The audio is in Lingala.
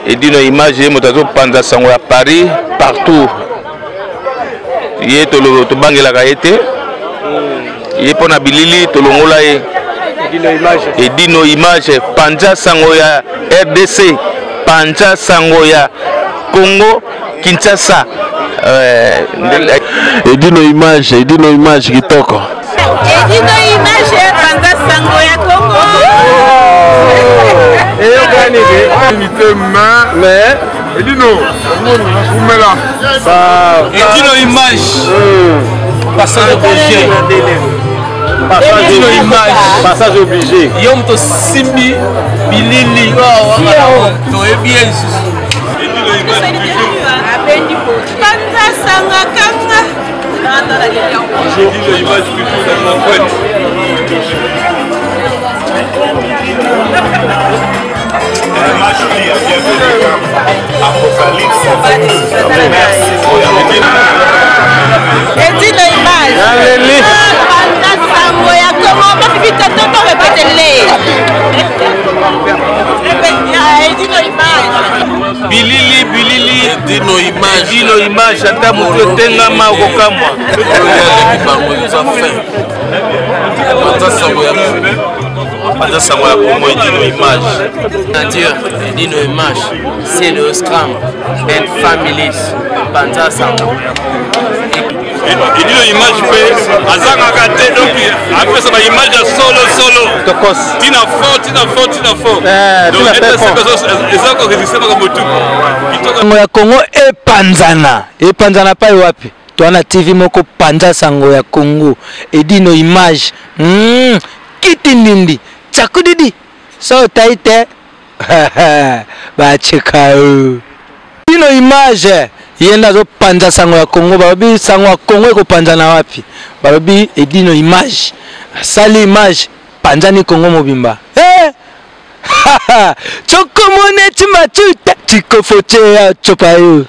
Edino Image motazo panza sango ya Paris partout. Yé to bangela ka été. Yé pona bilili to longola ye. Edino Image panza sango ya RDC, panza sango ya Congo Kinshasa. Edino Image kitoko. Edino Image panza sango ya Congo. Mais Edino Image passage obligé. Edino Image passage obligé. Yom to simbi bilili. To bien. Edino Image panza sanga kanga. Edino Image Edino Image panza sango ya Congo mafifi toto repetele. Edino Image bilili Edino Image ata mutu tengama kokamwa. Panza sango ya Congo Edino Image. Nature, Edino Image, c'est le Scrum, and Families, Panza Sango. Edino Image pe azanga kate donc après ça va image solo Tokos. tina fort donc ça ko résister na motu sango ya Congo epanzana pa wapi toana TV moko panza sango ya Congo Edino Image kitindindi chakudidi so taite ba chekao Edino Image yenda zo panza sango ya Congo babi sango ya Congo eko panza na wapi babi Edino Image sali image panza ni Congo mobimba chokomone chimachuta chikofoche ya chopayo